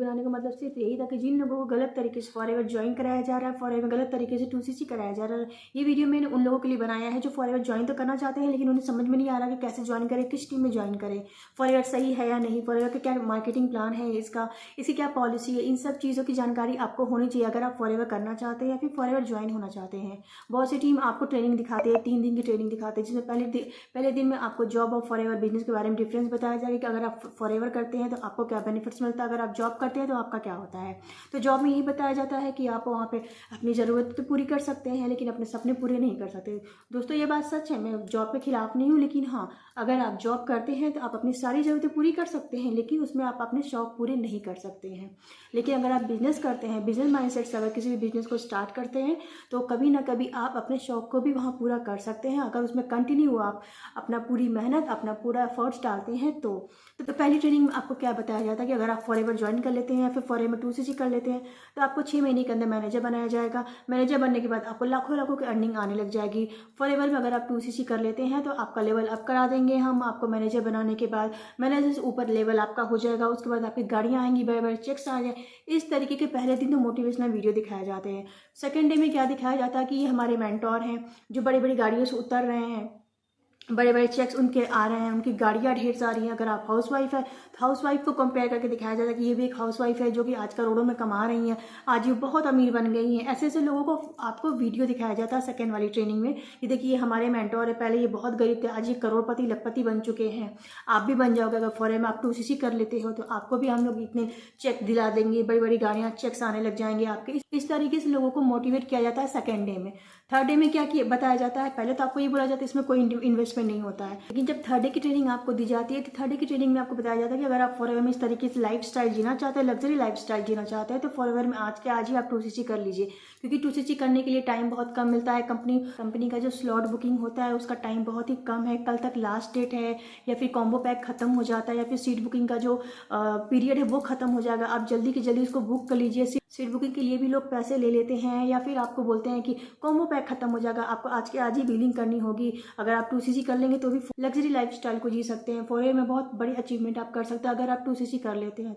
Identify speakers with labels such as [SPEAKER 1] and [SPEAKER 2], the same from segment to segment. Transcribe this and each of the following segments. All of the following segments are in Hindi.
[SPEAKER 1] बनाने का मतलब सिर्फ यही था कि जिन लोगों को गलत तरीके से फॉरएवर ज्वाइन कराया जा रहा है, फॉरएवर गलत तरीके से 2CC कराया जा रहा है, ये वीडियो मैंने उन लोगों के लिए बनाया है जो फॉरएवर ज्वाइन तो करना चाहते हैं लेकिन उन्हें समझ में नहीं आ रहा कि कैसे ज्वाइन करें, किस टीम में ज्वाइन करें, फॉरएवर सही है या नहीं, फॉरएवर का क्या मार्केटिंग प्लान है, इसकी क्या पॉलिसी है। इन सब चीज़ों की जानकारी आपको होनी चाहिए अगर आप फॉरएवर करना चाहते हैं या फिर फॉरएवर ज्वाइन होना चाहते हैं। बहुत सी टीम आपको ट्रेनिंग दिखाते हैं, 3 दिन की ट्रेनिंग दिखाते हैं, जिसमें पहले दिन में आपको जॉब और फॉरएवर बिजनेस के बारे में डिफरेंस बताया जाएगा कि अगर आप फॉरएवर करते हैं तो आपको क्या बेनिफिट्स मिलता है, अगर आप जॉब करते हैं तो आपका क्या होता है। तो जॉब में यही बताया जाता है कि आप वहाँ पे अपनी ज़रूरत तो पूरी कर सकते हैं लेकिन अपने सपने पूरे नहीं कर सकते। दोस्तों ये बात सच है, मैं जॉब के खिलाफ नहीं हूँ, लेकिन हाँ, अगर आप जॉब करते हैं तो आप अपनी सारी ज़रूरतें पूरी कर सकते हैं लेकिन उसमें आप अपने शौक पूरे नहीं कर सकते हैं। लेकिन अगर आप बिजनेस करते हैं, बिजनेस माइंडसेट से अगर किसी भी बिजनेस को स्टार्ट करते हैं तो कभी ना कभी आप अपने शौक को भी वहाँ पूरा कर सकते हैं अगर उसमें कंटिन्यू आप अपना पूरी मेहनत, अपना पूरा एफर्ट्स डालते हैं। तो पहली ट्रेनिंग में आपको क्या बताया जाता है कि अगर आप फॉरएवर ज्वाइन कर लेते हैं या फिर फॉरएवर 2CC कर लेते हैं तो आपको 6 महीने के अंदर मैनेजर बनाया जाएगा। मैनेजर बनने के बाद आपको लाखों लाखों की अर्निंग आने लग जाएगी। फॉरएवर में अगर आप 2CC कर लेते हैं तो आपका लेवल अप करा देंगे हम आपको मैनेजर बनाने के बाद, मैनेजर से ऊपर लेवल आपका हो जाएगा। उसके बाद आपकी गाड़ियाँ आएंगी, बड़े बड़े चेक्स आ जाए। इस तरीके के पहले दिन तो मोटिवेशनल वीडियो दिखाए जाते हैं। सेकेंड डे में क्या दिखाया जाता है कि ये हमारे मेंटोर हैं जो बड़ी बड़ी गाड़ियों से उतर रहे हैं, बड़े बड़े चेक्स उनके आ रहे हैं, उनकी गाड़ियाँ ढेर सारी हैं। अगर आप हाउसवाइफ है तो हाउसवाइफ को कंपेयर करके दिखाया जाता है कि ये भी एक हाउसवाइफ है जो कि आज करोड़ों में कमा रही हैं, आज ये बहुत अमीर बन गई हैं। ऐसे ऐसे लोगों को आपको वीडियो दिखाया जाता है सेकेंड वाली ट्रेनिंग में कि देखिए ये हमारे मेंटोर है, पहले ये बहुत गरीब थे, आज ये करोड़पति लखपति बन चुके हैं। आप भी बन जाओगे अगर फॉरन में आप 2CC कर लेते हो तो आपको भी हम लोग इतने चेक दिला देंगे, बड़ी बड़ी गाड़ियाँ चेक्स आने लग जाएंगे आपके। इस तरीके से लोगों को मोटिवेट किया जाता है सेकेंड डे में। थर्ड डे में क्या बताया जाता है, पहले तो आपको ये बोला जाता है इसमें कोई इन्वेस्टमेंट नहीं होता है, लेकिन जब थर्ड डे की ट्रेनिंग आपको दी जाती है तो थर्ड डे की ट्रेनिंग में आपको बताया जाता है कि अगर आप फॉरएवर में इस तरीके से लाइफ स्टाइल जीना चाहते हैं, लग्जरी लाइफ स्टाइल जीना चाहते हैं तो फॉरएवर में आज के आज ही आप 2CC कर लीजिए, क्योंकि 2CC करने के लिए टाइम बहुत कम मिलता है। कंपनी का जो स्लॉट बुकिंग होता है उसका टाइम बहुत ही कम है, कल तक लास्ट डेट है, या फिर कॉम्बो पैक खत्म हो जाता है, या फिर सीट बुकिंग का जो पीरियड है वो खत्म हो जाएगा। आप जल्दी की जल्दी उसको बुक कर लीजिए। सीट बुकिंग के लिए भी लोग पैसे ले लेते हैं या फिर आपको बोलते हैं कि कॉम्बो पैक खत्म हो जाएगा, आपको आज के आज ही बिलिंग करनी होगी। अगर आप 2CC कर लेंगे तो भी लग्जरी लाइफ स्टाइल को जी सकते हैं, फॉरएवर में बहुत बड़ी अचीवमेंट आप कर सकते हैं अगर आप 2CC कर लेते हैं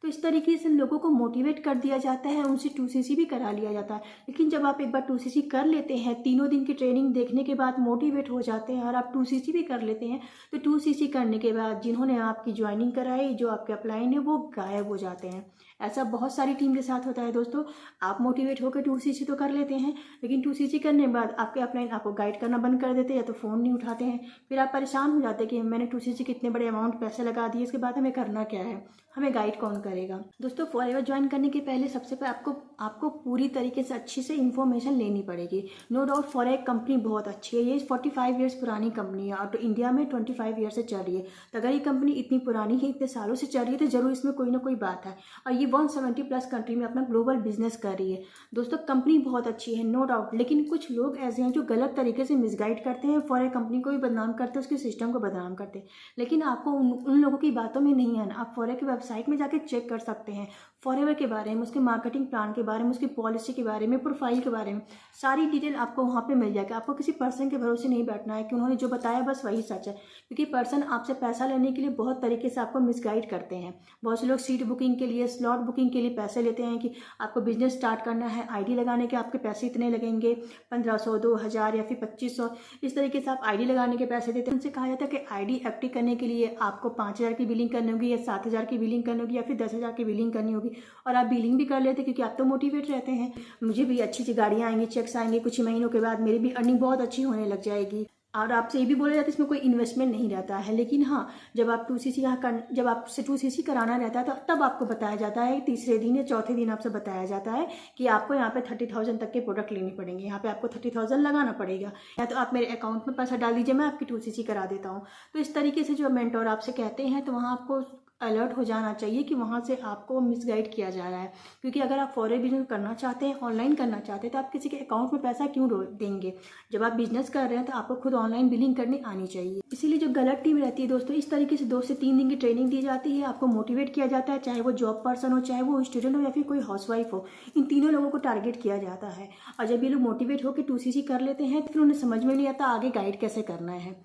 [SPEAKER 1] तो इस तरीके से लोगों को मोटिवेट कर दिया जाता है, उनसे 2CC भी करा लिया जाता है। लेकिन जब आप एक बार 2CC कर लेते हैं, 3 दिन की ट्रेनिंग देखने के बाद मोटिवेट हो जाते हैं और आप 2CC भी कर लेते हैं तो 2CC करने के बाद जिन्होंने आपकी ज्वाइनिंग कराई, जो आपके अपलाइन है, वो गायब हो जाते हैं। ऐसा बहुत सारी टीम के साथ होता है दोस्तों। आप मोटिवेट होकर 2CC तो कर लेते हैं लेकिन 2CC करने के बाद आपके अपलाइन आपको गाइड करना बंद कर देते हैं या तो फ़ोन नहीं उठाते हैं। फिर आप परेशान हो जाते हैं कि मैंने 2CC कितने बड़े अमाउंट पैसे लगा दिए, इसके बाद हमें करना क्या है, हमें गाइड कौन करेगा। दोस्तों फॉरएवर ज्वाइन करने के पहले सबसे पहले आपको पूरी तरीके से अच्छी से इन्फॉर्मेशन लेनी पड़ेगी। नो डाउट फॉरएवर कंपनी बहुत अच्छी है, ये 45 ईयर्स पुरानी कंपनी है और तो इंडिया में 25 ईयर से चल रही है। तो अगर ये कंपनी इतनी पुरानी है, इतने सालों से चल रही है तो जरूर इसमें कोई ना कोई बात है और ये 170+ कंट्री में अपना ग्लोबल बिजनेस कर रही है। दोस्तों कंपनी बहुत अच्छी है नो डाउट, लेकिन कुछ लोग ऐसे हैं जो गलत तरीके से मिसगाइड करते हैं, फॉरएवर कंपनी को भी बदनाम करते हैं, उसके सिस्टम को बदनाम करते हैं। लेकिन आपको उन लोगों की बातों में नहीं आना। आप फॉरएवर की वेबसाइट में जाके चेक कर सकते हैं फॉरएवर के बारे में, उसके मार्केटिंग प्लान के बारे में, उसकी पॉलिसी के बारे में, प्रोफाइल के बारे में सारी डिटेल आपको वहाँ पे मिल जाएगी। आपको किसी पर्सन के भरोसे नहीं बैठना है कि उन्होंने जो बताया बस वही सच है, क्योंकि पर्सन आपसे पैसा लेने के लिए बहुत तरीके से आपको मिसगाइड करते हैं। बहुत से लोग सीट बुकिंग के लिए, स्लॉट बुकिंग के लिए पैसे लेते हैं कि आपको बिजनेस स्टार्ट करना है, आईडी लगाने के आपके पैसे इतने लगेंगे, 1500, 2000 या फिर 2500, इस तरीके से आप आईडी लगाने के पैसे देते हैं। उनसे कहा जाता है कि आईडी एक्टिव करने के लिए आपको 5000 की बिलिंग करनी होगी या 7000 की बिलिंग करनी होगी या फिर 10,000 की बिलिंग करनी होगी, और आप बिलिंग भी कर लेते क्योंकि आप तो मोटिवेट रहते हैं। मुझे भी अच्छी अच्छी गाड़ियाँ आएंगी, चेक्स आएंगे, कुछ ही महीनों के बाद मेरी भी अर्निंग बहुत अच्छी होने लग जाएगी। और आपसे ये भी बोला जाता है इसमें कोई इन्वेस्टमेंट नहीं रहता है। लेकिन हाँ, जब आप 2CC जब आपसे 2CC कराना रहता है तो तब आपको बताया जाता है, तीसरे दिन या चौथे दिन आपसे बताया जाता है कि आपको यहाँ पे 30,000 तक के प्रोडक्ट लेने पड़ेंगे, यहाँ पे आपको 30,000 लगाना पड़ेगा, या तो आप मेरे अकाउंट में पैसा डाल दीजिए, मैं आपकी 2CC करा देता हूँ। तो इस तरीके से जो मेंटोर आपसे कहते हैं तो वहाँ आपको अलर्ट हो जाना चाहिए कि वहाँ से आपको मिसगाइड किया जा रहा है। क्योंकि अगर आप फॉरएवर बिजनेस करना चाहते हैं, ऑनलाइन करना चाहते हैं, तो आप किसी के अकाउंट में पैसा क्यों देंगे। जब आप बिजनेस कर रहे हैं तो आपको खुद ऑनलाइन बिलिंग करनी आनी चाहिए। इसीलिए जो गलत टीम रहती है दोस्तों, इस तरीके से 2 से 3 दिन की ट्रेनिंग दी जाती है, आपको मोटिवेट किया जाता है, चाहे वो जॉब पर्सन हो, चाहे वो स्टूडेंट हो या फिर कोई हाउसवाइफ हो, इन तीनों लोगों को टारगेट किया जाता है। और जब ये लोग मोटिवेट होकर 2CC कर लेते हैं तो फिर उन्हें समझ में नहीं आता आगे गाइड कैसे करना है।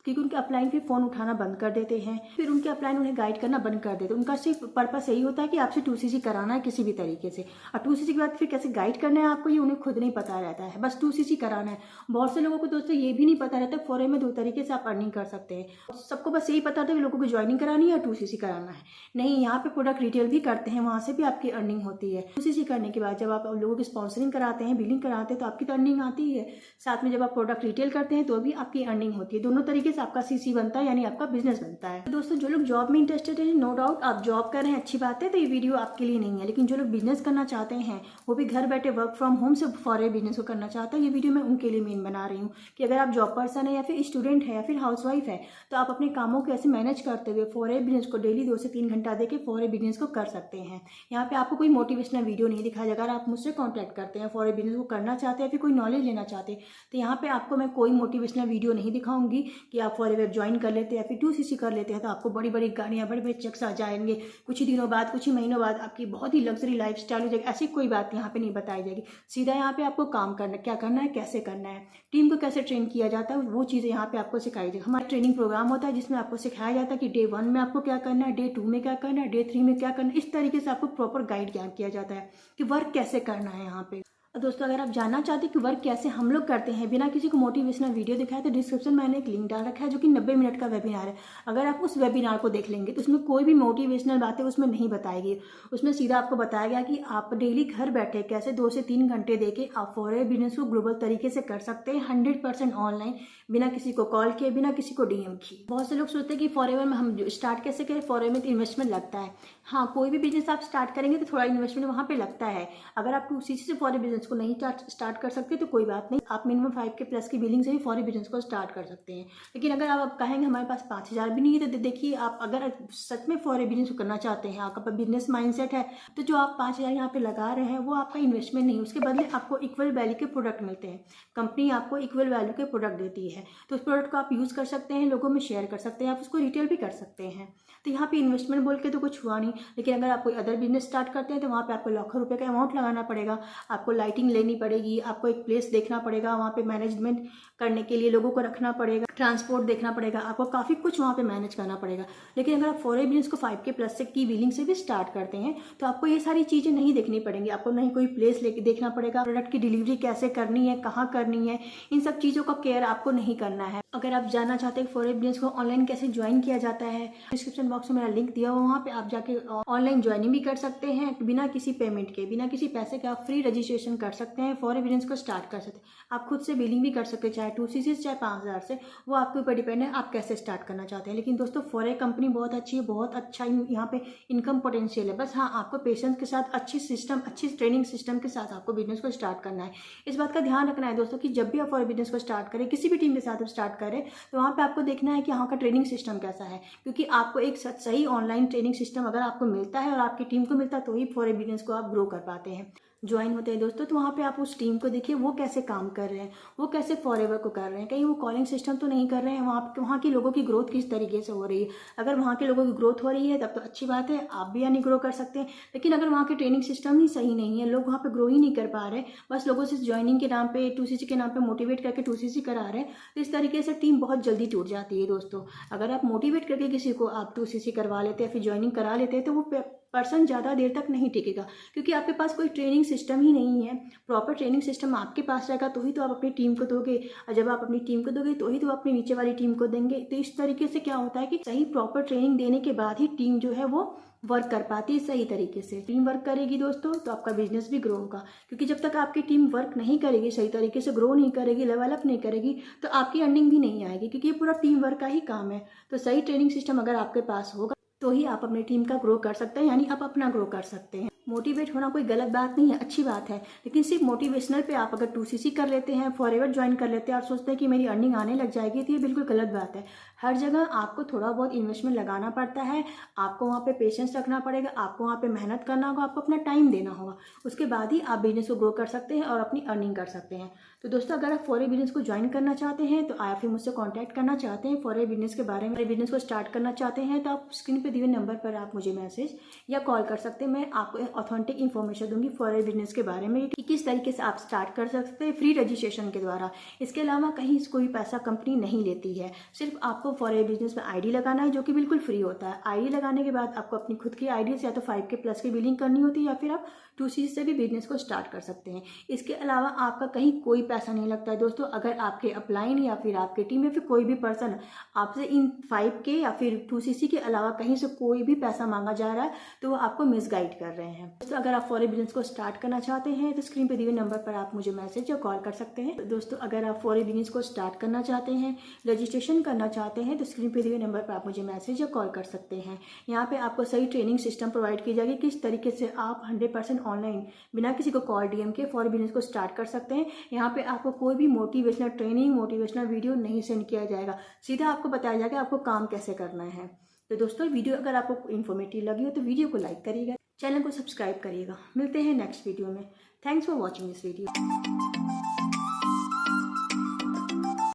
[SPEAKER 1] क्योंकि उनके अपलाइन फिर फ़ोन उठाना बंद कर देते हैं, फिर उनके अपलाइन उन्हें गाइड करना बंद कर देते हैं। उनका सिर्फ पर्पस यही होता है कि आपसे 2cc कराना है किसी भी तरीके से, और 2cc के बाद फिर कैसे गाइड करना है आपको ये उन्हें खुद नहीं पता रहता है, बस 2cc कराना है। बहुत से लोगों को दोस्तों ये भी नहीं पता रहता फॉरेन में 2 तरीके से आप अर्निंग कर सकते हैं। सबको बस यही पता था कि लोगों को ज्वाइनिंग करानी है और 2cc कराना है। नहीं, यहाँ पे प्रोडक्ट रिटेल भी करते हैं, वहाँ से भी आपकी अर्निंग होती है। 2cc करने के बाद जब आप लोगों की स्पॉन्सरिंग कराते हैं, बिलिंग कराते हैं, तो आपकी तो अर्निंग आती है। साथ में जब आप प्रोडक्ट रिटेल करते हैं तो भी आपकी अर्निंग होती है। दोनों तरीके से आपका CC बनता है, यानी आपका बिजनेस बनता है। तो दोस्तों, जो लोग जॉब में इंटरेस्टेड है, नो डाउट आप जॉब कर रहे हैं, अच्छी बात है, तो ये वीडियो आपके लिए नहीं है। लेकिन जो लोग बिजनेस करना चाहते हैं, वो भी घर बैठे वर्क फ्रॉम होम से फॉरेन बिजनेस को करना चाहते हैं, ये वीडियो मैं उनके लिए मेन बना रही हूँ कि अगर आप जॉब पर्सन है या फिर स्टूडेंट है या फिर हाउसवाइफ है, तो आप अपने कामों को ऐसे मैनेज करते हुए फॉरेन बिजनेस को डेली 2 से 3 घंटा देके फॉरेन बिजनेस को कर सकते हैं। यहाँ पे आपको कोई मोटिवेशनल वीडियो नहीं दिखाया जाएगा। अगर आप मुझसे कॉन्टैक्ट करते हैं, फॉरेन बिजनेस को करना चाहते हैं, फिर कोई नॉलेज लेना चाहते हैं, तो यहाँ पे आपको मैं कोई मोटिवेशनल वीडियो नहीं दिखाऊंगी कि आप फॉरेन ज्वाइन कर लेते हैं या फिर 2cc कर लेते हैं तो आपको बड़ी बड़ी गाड़ियाँ, बड़े बड़े चेक्स आ जाएंगे, कुछ ही दिनों बाद, कुछ ही महीनों बाद आपकी बहुत ही लग्जरी लाइफ स्टाइल हो जाएगी। ऐसी कोई बात यहाँ पे नहीं बताई जाएगी। सीधा यहाँ पे आपको काम करना, क्या करना है, कैसे करना है, टीम को कैसे ट्रेन किया जाता है, वो चीज़ें यहाँ पे आपको सिखाई जाएगी। हमारा ट्रेनिंग प्रोग्राम होता है जिसमें आपको सिखाया जाता है कि डे 1 में आपको क्या करना है, डे 2 में क्या करना है, डे 3 में क्या करना है। इस तरीके से आपको प्रॉपर गाइड ज्ञान किया जाता है कि वर्क कैसे करना है यहाँ पे। दोस्तों, अगर आप जानना चाहते हैं कि वर्क कैसे हम लोग करते हैं बिना किसी को मोटिवेशनल वीडियो दिखाए, तो डिस्क्रिप्शन में मैंने एक लिंक डाल रखा है जो कि 90 मिनट का वेबिनार है। अगर आप उस वेबिनार को देख लेंगे तो उसमें कोई भी मोटिवेशनल बातें उसमें नहीं बताएगी। उसमें सीधा आपको बताया गया कि आप डेली घर बैठे कैसे 2 से 3 घंटे देके आप फॉरेन बिजनेस को ग्लोबल तरीके से कर सकते हैं, 100% ऑनलाइन, बिना किसी को कॉल किए, बिना किसी को DM किए। बहुत से लोग सोचते हैं कि फॉरेन में हम स्टार्ट कैसे करें, फॉरेन में तो इन्वेस्टमेंट लगता है। हाँ, कोई भी बिजनेस आप स्टार्ट करेंगे तो थोड़ा इन्वेस्टमेंट वहाँ पे लगता है। अगर आप 2cc से फॉरेन बिजनेस को नहीं स्टार्ट कर सकते तो कोई बात नहीं, आप मिनिमम 5K प्लस की बिलिंग से भी फॉरेन बिजनेस को स्टार्ट कर सकते हैं। लेकिन अगर आप कहेंगे हमारे पास 5,000 भी नहीं है, तो देखिए, आप अगर सच में फॉरेन बिजनेस करना चाहते हैं, आपका बिजनेस माइंडसेट है, तो जो आप 5,000 यहाँ पे लगा रहे हैं वो आपका इन्वेस्टमेंट नहीं, उसके बदले आपको इक्वल वैल्यू के प्रोडक्ट मिलते हैं। कंपनी आपको इक्वल वैल्यू के प्रोडक्ट देती है, तो उस प्रोडक्ट को आप यूज़ कर सकते हैं, लोगों में शेयर कर सकते हैं, आप उसको रिटेल भी कर सकते हैं। तो यहाँ पे इन्वेस्टमेंट बोल के तो कुछ हुआ नहीं। लेकिन अगर आप कोई अदर बिजनेस स्टार्ट करते हैं तो वहाँ पे आपको लाखों रुपए का अमाउंट लगाना पड़ेगा, आपको लाइटिंग लेनी पड़ेगी, आपको एक प्लेस देखना पड़ेगा, वहाँ पे मैनेजमेंट करने के लिए लोगों को रखना पड़ेगा, ट्रांसपोर्ट देखना पड़ेगा, आपको काफ़ी कुछ वहाँ पे मैनेज करना पड़ेगा। लेकिन अगर आप फॉरेन बिजनेस को 5K प्लस से की बिलिंग से भी स्टार्ट करते हैं तो आपको ये सारी चीज़ें नहीं देखनी पड़ेंगी। आपको नहीं कोई प्लेस लेके देखना पड़ेगा, प्रोडक्ट की डिलीवरी कैसे करनी है, कहाँ करनी है, इन सब चीज़ों का केयर आपको नहीं करना है। अगर आप जानना चाहते हैं फॉरेन बिजनेस को ऑनलाइन कैसे ज्वाइन किया जाता है, डिस्क्रिप्शन बॉक्स में मेरा लिंक दिया हुआ, वहाँ पे आप जाके ऑनलाइन ज्वाइनिंग भी कर सकते हैं, बिना किसी पेमेंट के, बिना किसी पैसे के आप फ्री रजिस्ट्रेशन कर सकते हैं, फॉरेन बिजनेस को स्टार्ट कर सकते हैं। आप खुद से बिलिंग भी कर सकते हैं, चाहे 2cc चाहे 5,000 से, वो आपके ऊपर डिपेंड है आप कैसे स्टार्ट करना चाहते हैं। लेकिन दोस्तों, फॉरेन कंपनी बहुत अच्छी है, बहुत अच्छा यहाँ पे इनकम पोटेंशियल है। बस हाँ, आपको पेशेंस के साथ, अच्छी ट्रेनिंग सिस्टम के साथ आपको बिजनेस को स्टार्ट करना है। इस बात का ध्यान रखना है दोस्तों कि जब भी आप फॉरेन बिजनेस को स्टार्ट करें, किसी भी टीम के साथ आप स्टार्ट करें, तो वहाँ पे आपको देखना है कि वहाँ का ट्रेनिंग सिस्टम कैसा है, क्योंकि आपको एक सही ऑनलाइन ट्रेनिंग सिस्टम अगर आपको मिलता है और आपकी टीम को मिलता है तो ही फॉरेन बिजनेस को आप ग्रो कर पाते हैं, ज्वाइन होते हैं दोस्तों। तो वहाँ पे आप उस टीम को देखिए, वो कैसे काम कर रहे हैं, वो कैसे फॉरएवर को कर रहे हैं, कहीं वो कॉलिंग सिस्टम तो नहीं कर रहे हैं, वहाँ के लोगों की ग्रोथ किस तरीके से हो रही है। अगर वहाँ के लोगों की ग्रोथ हो रही है तब तो अच्छी बात है, आप भी यानी ग्रो कर सकते हैं। लेकिन अगर वहाँ के ट्रेनिंग सिस्टम ही सही नहीं है, लोग वहाँ पे ग्रो ही नहीं कर पा रहे, बस लोगों से ज्वाइनिंग के नाम पे, 2cc के नाम पे मोटिवेट करके 2cc करा रहे हैं, तो इस तरीके से टीम बहुत जल्दी टूट जाती है दोस्तों। अगर आप मोटिवेट करके किसी को आप 2cc करवा लेते हैं, फिर ज्वाइनिंग करा लेते हैं, तो वो पर्सन ज़्यादा देर तक नहीं टिकेगा, क्योंकि आपके पास कोई ट्रेनिंग सिस्टम ही नहीं है। प्रॉपर ट्रेनिंग सिस्टम आपके पास रहेगा तो ही तो आप अपनी टीम को दोगे, और जब आप अपनी टीम को दोगे तो ही तो अपनी नीचे वाली टीम को देंगे। तो इस तरीके से क्या होता है कि सही प्रॉपर ट्रेनिंग देने के बाद ही टीम जो है वो वर्क कर पाती है सही तरीके से। टीम वर्क करेगी दोस्तों तो आपका बिजनेस भी ग्रो होगा, क्योंकि जब तक आपकी टीम वर्क नहीं करेगी, सही तरीके से ग्रो नहीं करेगी, लेवल अप नहीं करेगी, तो आपकी अर्निंग भी नहीं आएगी, क्योंकि ये पूरा टीम वर्क का ही काम है। तो सही ट्रेनिंग सिस्टम अगर आपके पास होगा तो ही आप अपनी टीम का ग्रो कर सकते हैं, यानी आप अपना ग्रो कर सकते हैं। मोटिवेट होना कोई गलत बात नहीं है, अच्छी बात है, लेकिन सिर्फ मोटिवेशनल पे आप अगर 2cc कर लेते हैं, फॉरएवर ज्वाइन कर लेते हैं और सोचते हैं कि मेरी अर्निंग आने लग जाएगी, तो ये बिल्कुल गलत बात है। हर जगह आपको थोड़ा बहुत इन्वेस्टमेंट लगाना पड़ता है, आपको वहाँ पे पेशेंस रखना पड़ेगा, आपको वहाँ पे मेहनत करना होगा, आपको अपना टाइम देना होगा। उसके बाद ही आप बिजनेस को ग्रो कर सकते हैं और अपनी अर्निंग कर सकते हैं। तो दोस्तों, अगर आप फॉरेक्स बिजनेस को ज्वाइन करना चाहते हैं तो आप फिर मुझसे कॉन्टैक्ट करना चाहते हैं फॉरेक्स बिजनेस के बारे में, बिजनेस को स्टार्ट करना चाहते हैं, तो आप स्क्रीन पर दिए हुए नंबर पर आप मुझे मैसेज या कॉल कर सकते हैं। मैं आपको ऑथेंटिक इन्फॉर्मेशन दूंगी फॉरेक्स बिजनेस के बारे में कि किस तरीके से आप स्टार्ट कर सकते हैं फ्री रजिस्ट्रेशन के द्वारा। इसके अलावा कहीं कोई पैसा कंपनी नहीं लेती है, सिर्फ आपको फॉरेक्स बिजनेस में आईडी लगाना है जो कि बिल्कुल फ्री होता है। आईडी लगाने के बाद आपको अपनी खुद की आईडी से या तो 5K+ की बिलिंग करनी होती है या फिर आप 2C से भी बिजनेस को स्टार्ट कर सकते हैं। इसके अलावा आपका कहीं कोई पैसा नहीं लगता है दोस्तों। अगर आपके अपलाइन या फिर आपके टीम या फिर कोई भी पर्सन आपसे इन 5K या फिर 2CC के अलावा कहीं से कोई भी पैसा मांगा जा रहा है तो वो आपको मिसगाइड कर रहे हैं। दोस्तों, अगर आप फॉरेक्स बिजनेस को स्टार्ट करना चाहते हैं तो स्क्रीन पर दिए हुए नंबर पर आप मुझे मैसेज या कॉल कर सकते हैं। दोस्तों, अगर आप फॉरेक्स बिजनेस को स्टार्ट करना चाहते हैं, रजिस्ट्रेशन करना चाहते हैं, तो स्क्रीन पर दिए हुए नंबर पर आप मुझे मैसेज या कॉल कर सकते हैं। यहाँ पे आपको सही ट्रेनिंग सिस्टम प्रोवाइड की जाएगी, किस तरीके से आप 100% ऑनलाइन बिना किसी को कॉल DM के फॉरेक्स बिजनेस को स्टार्ट कर सकते हैं। यहाँ पे आपको कोई भी मोटिवेशनल ट्रेनिंग, मोटिवेशनल वीडियो नहीं सेंड किया जाएगा, सीधा आपको बताया जाएगा आपको काम कैसे करना है। तो दोस्तों, वीडियो अगर आपको इन्फॉर्मेटिव लगी हो तो वीडियो को लाइक करिएगा, चैनल को सब्सक्राइब करिएगा। मिलते हैं नेक्स्ट वीडियो में। Thanks for watching this video.